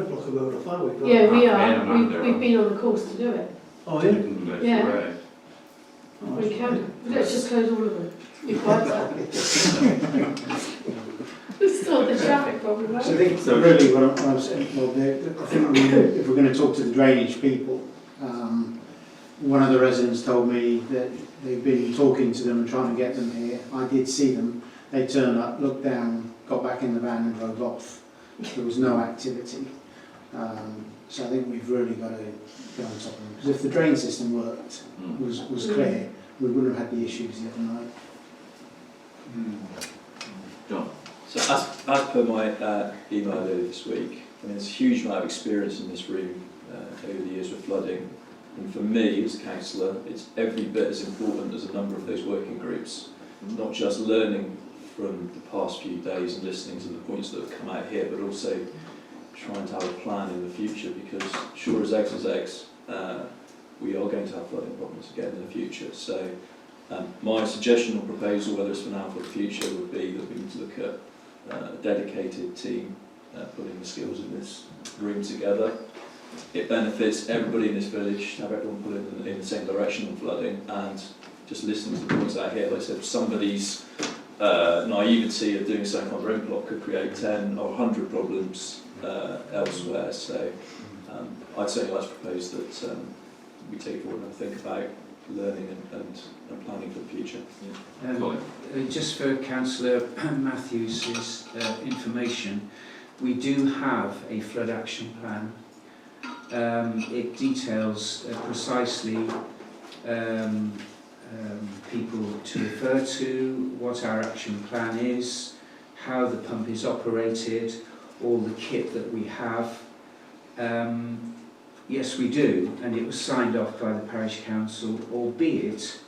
block a road off, are we? Yeah, we Yeah, are. no, We've been on the course to do it. Oh, You yeah? can close the Yeah. road. Oh, We that's can. Let's just close all of them. Be quiet. It's not the traffic problem, right? So I think really what I'm saying, well, I think if we're going to talk to the drainage people, one of the residents told me that they've been talking to them and trying to get them here. I did see them. They turned up, looked down, got back in the van and drove off. There was no activity. So I think we've really got to get on top of them. Because if the drain system worked, was clear, we wouldn't have had the issues the other night. John? So as per my email earlier this week, I mean, there's a huge amount of experience in this room over the years with flooding. And for me, as a councillor, it's every bit as important as a number of those working groups. Not just learning from the past few days and listening to the points that have come out here, but also trying to have a plan in the future, because sure as eggs, we are going to have flooding problems again in the future. So my suggestion or proposal, whether it's for now or for the future, would be that we need to look at a dedicated team putting the skills in this room together. It benefits everybody in this village to have everyone pulling in the same direction on flooding, and just listening to the points out here, like I said, somebody's naivety of doing something on their own plot could create 10 or 100 problems elsewhere. So I'd certainly like to propose that we take forward and think about learning and planning for the future. Just for Councillor Matthews' information, we do have a flood action plan. It details precisely people to refer to, what our action plan is, how the pump is operated, all the kit that we have. Yes, we do, and it was signed off by the parish council, albeit,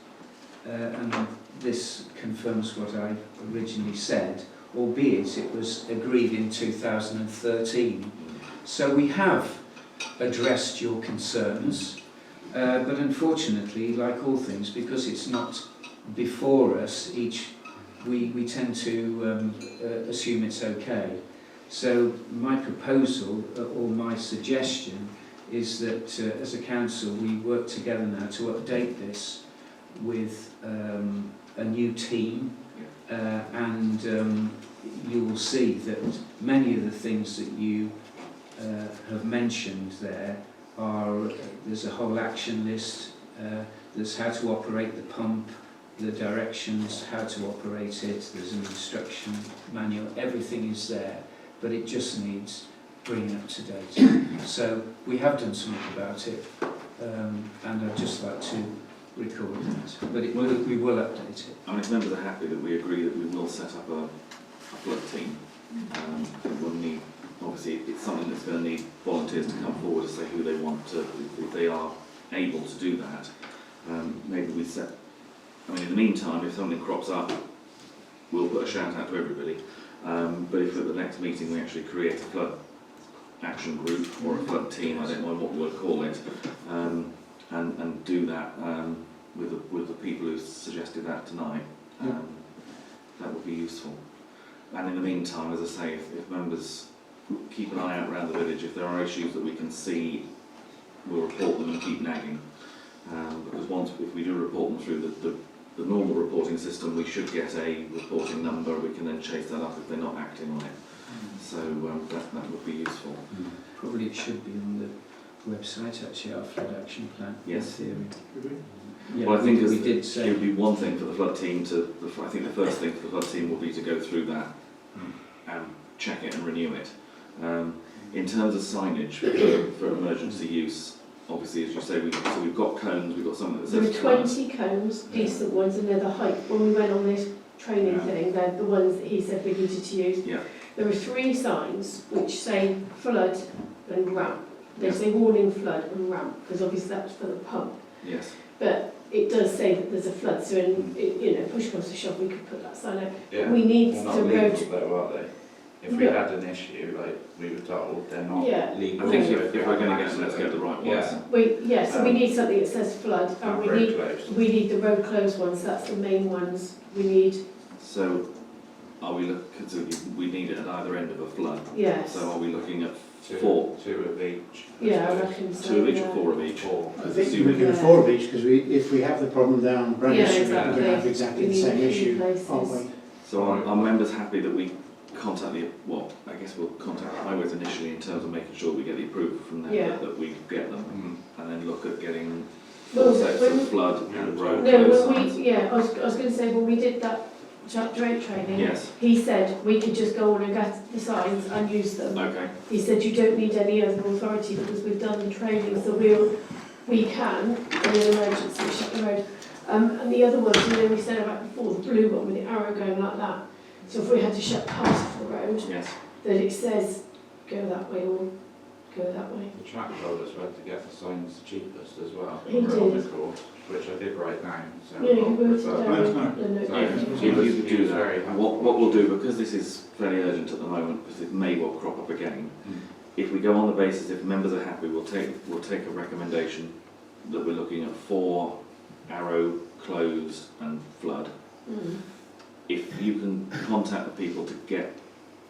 and this confirms what I originally said, albeit it was agreed in 2013. So we have addressed your concerns, but unfortunately, like all things, because it's not before us, we tend to assume it's okay. So my proposal, or my suggestion, is that as a council we work together now to update this with a new team, and you will see that many of the things that you have mentioned there are, there's a whole action list, there's how to operate the pump, the directions, how to operate it, there's an instruction manual, everything is there, but it just needs bringing up to date. So we have done something about it, and I'd just like to record that, but we will update it. I mean, if members are happy that we agree that we will set up a flood team, we'll need, obviously it's something that's going to need volunteers to come forward to say who they want to, if they are able to do that. Maybe we set, I mean in the meantime, if something crops up, we'll put a shout out to everybody. But if at the next meeting we actually create a flood action group or a flood team, I don't know what we'll call it, and do that with the people who suggested that tonight, that would be useful. And in the meantime, as I say, if members keep an eye out around the village, if there are issues that we can see, we'll report them and keep nagging. Because if we do report them through the normal reporting system, we should get a reporting number, we can then chase that up if they're not acting on it. So that would be useful. Probably it should be on the website actually, our flood action plan. Yes. In theory. Yeah, Well, I think we did say it would be one thing for the flood team to, I think the first thing for the flood team will be to go through that and check it and renew it. In terms of signage for emergency use, obviously, as you say, we've got cones, we've got something that There says were 20 cones, decent ones, and they're the height. When we went on this training thing, they're the ones that he said we needed to use. Yeah. There are 3 signs which say flood and ramp. They say warning flood and ramp, because obviously that's for the pump. Yes. But it does say that there's a flood, so in, push comes to shove, we could put that sign out. Yeah. We need They're to not legal road, though, are they? If we No. had an issue, like we were told, they're not Yeah. legal. I think so if we're going to get, let's get the right ones. Yeah. so we need something that says flood, and we road need, closed. we need the road closed ones, that's the main ones we need, So, are we looking, so we need it at either end of a flood? yes. So are we looking at Two, 4? 2 of each. Yeah, I reckon so. 2 of each yeah. or 4 of each? 4. I think So we can afford each, because if we have the problem down Brent Yeah, Street, we're exactly. going to have exactly We the need same a few issue, places. aren't we? So are members happy that we contact I guess we'll contact the highways initially in terms of making sure we get the approval from them, Yeah. that we get them, and then look at getting Well, 4 sets when- of flood and road No, closed when signs. I was going to say, when we did that Drake training, Yes, he said we could just go on and get the signs and use them. okay, He said you don't need any other authority because we've done the training, so we can, in an emergency, shut the road. And the other ones, we said about before, the blue one with the arrow going like that. So if we had to shut part of the road, yes. that it says go that way or go that way. The track told us where to get the signs cheapest as well. He We're on the did. course, which I did write down. So Yeah, you wrote it but- down. Let us know. The note. So Yeah, he if was- you could he do was that, very and helpful. what we'll do, because this is fairly urgent at the moment, because it may well crop up again, if we go on the basis, if members are happy, we'll take a recommendation that we're looking at 4 arrow, closed and flood. Mm. If you can contact the people to get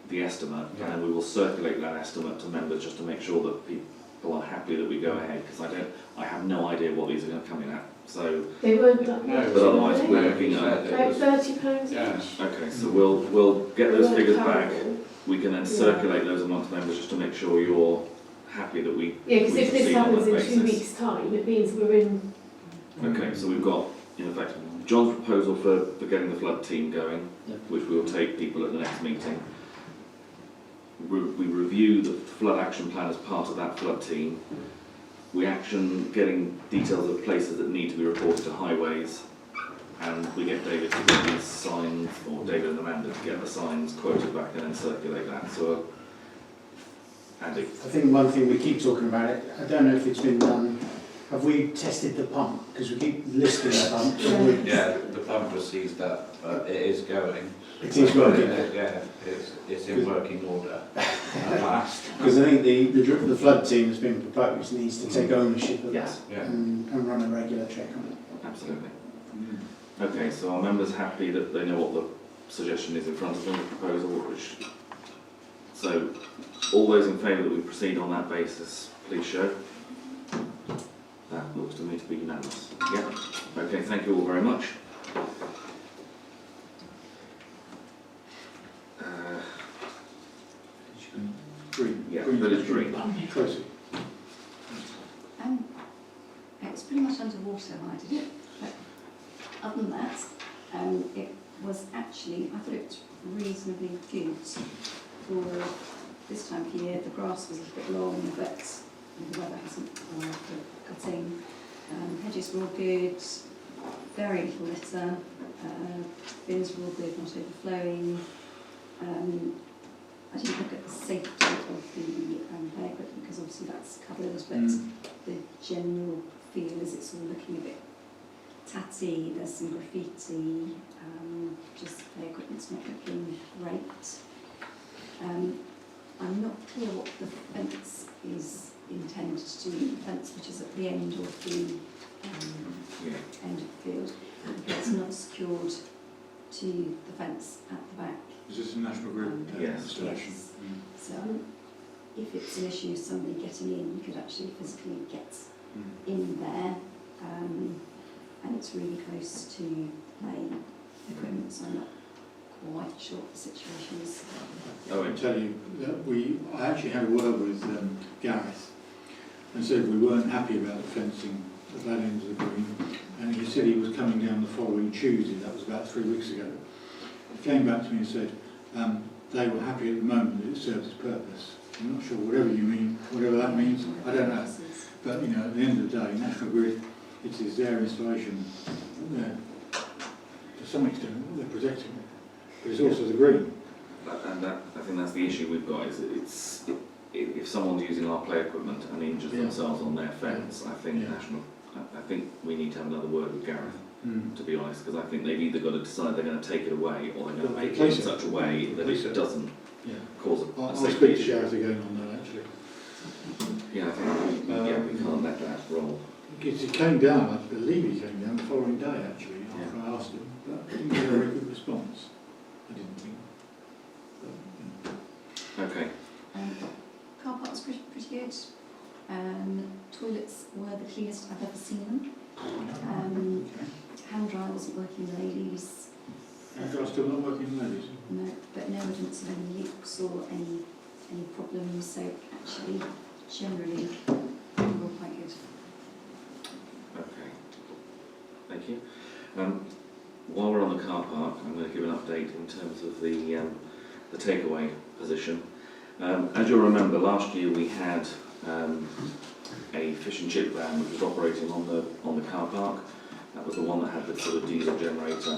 the estimate, and then we will circulate that estimate to members just to make sure that people are happy that we go ahead, because I have no idea what these are going to come in at, so, They weren't that No, much. but otherwise were we're they? looking at, About £30 Yeah. each. okay, so we'll get They those weren't figures back, terrible. we can then Yeah. circulate those amongst members just to make sure you're happy that we, Yeah, because we if this proceed on happens that in 2 basis. weeks' time, it means we're in. Okay, so we've got, in effect, John's proposal for getting the flood team going, Yeah. which we will take people at the next meeting. We review the flood action plan as part of that flood team. We action getting details of places that need to be reported to highways, and we get David to get these signs, or David and Amanda to get the signs quoted back and then circulate that. So, Andy. I think one thing we keep talking about it, I don't know if it's been done, have we tested the pump? Because we keep listing the pump. Have we- Yeah, the pump was seized up, but it is going. It is working. Yeah, it's in working order at last. Because I think the flood team has been proposed needs to take ownership of that Yes. Yeah. and run a regular check on it. Absolutely. Okay, so are members happy that they know what the suggestion is in front of them, the proposal, which... So, all those in favour that we proceed on that basis, please show. That looks to me to be unanimous. Yeah. Okay, thank you all very much. Green. Yeah, village green. Tracy. It was pretty much underwater when I did it, but other than that, it was actually, I thought it was reasonably good for this time of year. The grass was a bit long, but the weather hasn't allowed for cutting. Hedges were all good, very little litter, bins were all good, not overflowing. I didn't look at the safety of the play equipment because obviously that's covered, but the general feel is it's all looking a bit tatty, there's some graffiti, just play equipment's not looking great. I'm not clear what the fence is intended to do, the fence which is at the end of the end of the field, it's not secured to the fence at the back. Is this a National Grid Yes. installation? Yes. So if it's an issue, somebody getting in could actually physically get in there, and it's really close to play equipment, so I'm not quite sure what the situation is. I can tell you that I actually had a word with Gareth and said we weren't happy about the fencing at that end of the green, and he said he was coming down the following Tuesday, that was about 3 weeks ago. He came back to me and said they were happy at the moment that it serves its purpose. I'm not sure, whatever you mean, whatever that means, I don't know. But you know, at the end of the day, National Grid, it is their installation. To some extent, they're protecting it, but it's also the green. And I think that's the issue we've got, is that if someone's using our play equipment and injures Yeah. themselves on their fence, I think Yeah. I think we need to have another word with Gareth, Mm. to be honest, because I think they've either got to decide they're going to take it away or they're going to Well, make it in replace it. such a way that Replace it it. doesn't Yeah. cause I'll a speak safety to issue. Gareth again on that actually. Yeah, I think we can't let that roll. Because he came down, I believe he came down the following day actually, after Yeah. I asked him, but I didn't get a very good response. I didn't think. But, Okay. Car park was pretty good. Toilets were the cleanest I've ever seen them. Hand dryer wasn't working, the ladies. And guys still not working, ladies? No, but no evidence of any leaks or any problems. So actually, generally, they were quite good. Okay. Thank you. While we're on the car park, I'm going to give an update in terms of the takeaway position. As you'll remember, last year we had a fish and chip van which was operating on the car park. That was the one that had the sort of diesel generator.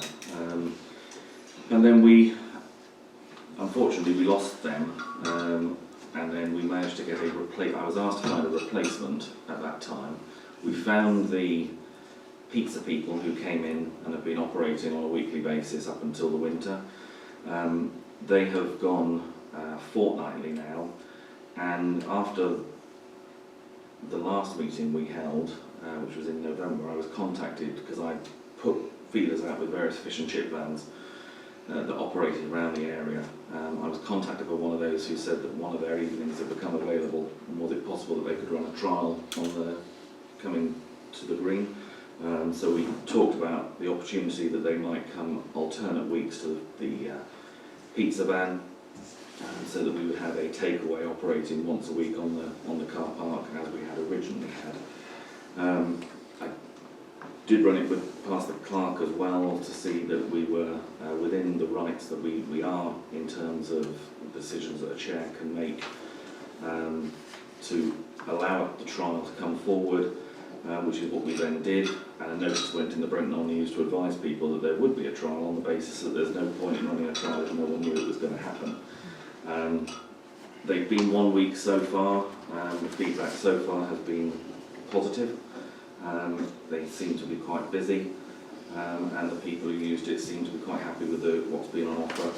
And then unfortunately we lost them, and then we managed to get I was asked to find a replacement at that time. We found the pizza people who came in and have been operating on a weekly basis up until the winter. They have gone fortnightly now, and after the last meeting we held, which was in November, I was contacted because I put feelers out with various fish and chip vans that operated around the area. I was contacted by one of those who said that one of their evenings had become available, and was it possible that they could run a trial on the coming to the green. So we talked about the opportunity that they might come alternate weeks to the pizza van, so that we would have a takeaway operating once a week on the car park as we had originally had. I did run it past the clerk as well to see that we were within the rights that we are in terms of decisions that a chair can make to allow the trial to come forward, which is what we then did, and a notice went in the Brent Knoll News to advise people that there would be a trial on the basis that there's no point in running a trial if no one knew it was going to happen. They've been 1 week so far, the feedback so far has been positive. They seem to be quite busy, and the people who used it seem to be quite happy with what's been on offer.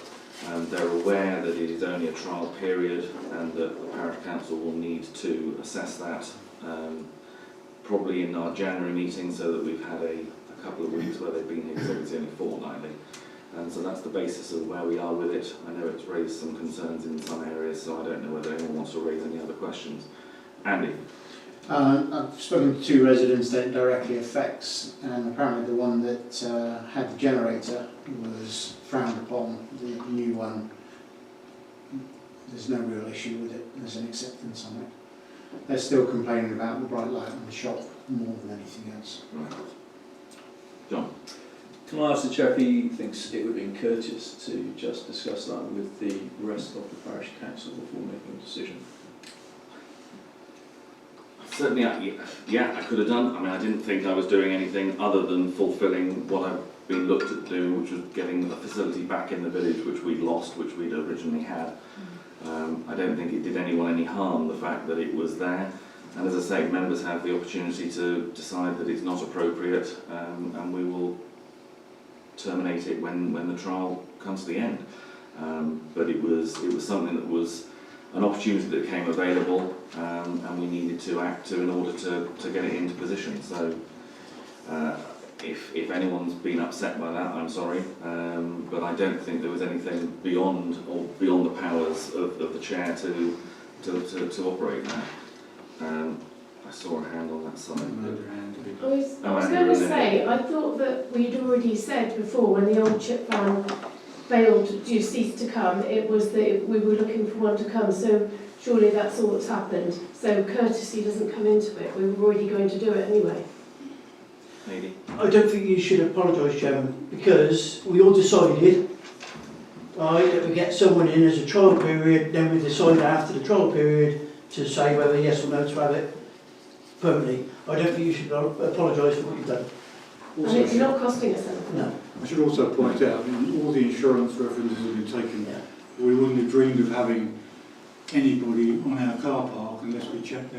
They're aware that it is only a trial period and that the Parish Council will need to assess that probably in our January meeting, so that we've had a couple of weeks where they've been here, so it's only fortnightly. And so that's the basis of where we are with it. I know it's raised some concerns in some areas, so I don't know whether anyone wants to raise any other questions. Andy? I've spoken to 2 residents that it directly affects, and apparently the one that had the generator was frowned upon. The new one, there's no real issue with it. There's an acceptance on it. They're still complaining about the bright light in the shop more than anything else. Right. John? Can I ask the Chair if he thinks it would be courteous to just discuss that with the rest of the Parish Council before making a decision? Certainly, yeah, I could have done. I mean, I didn't think I was doing anything other than fulfilling what I've been looked at doing, which was getting a facility back in the village, which we'd lost, which we'd originally had. I don't think it did anyone any harm, the fact that it was there. And as I say, members have the opportunity to decide that it's not appropriate, and we will terminate it when the trial comes to the end. But it was something that was an opportunity that came available, and we needed to act to in order to get it into position. So if anyone's been upset by that, I'm sorry, but I don't think there was anything beyond the powers of the chair to operate that. I saw a hand on that side. I was going to say, I thought that we'd already said before, when the old chip van failed to cease to come, it was that we were looking for one to come, so surely that's all that's happened. So courtesy doesn't come into it, we were already going to do it anyway. Lady? I don't think you should apologise, Chairman, because we all decided, right, that we get someone in as a trial period, then we decide after the trial period to say whether yes or no to have it permanently. I don't think you should apologise for what you've done. And it's not costing us anything. No. I should also point out, I mean, all the insurance references have been taken. Yeah. We wouldn't have dreamed of having anybody on our car park unless we check their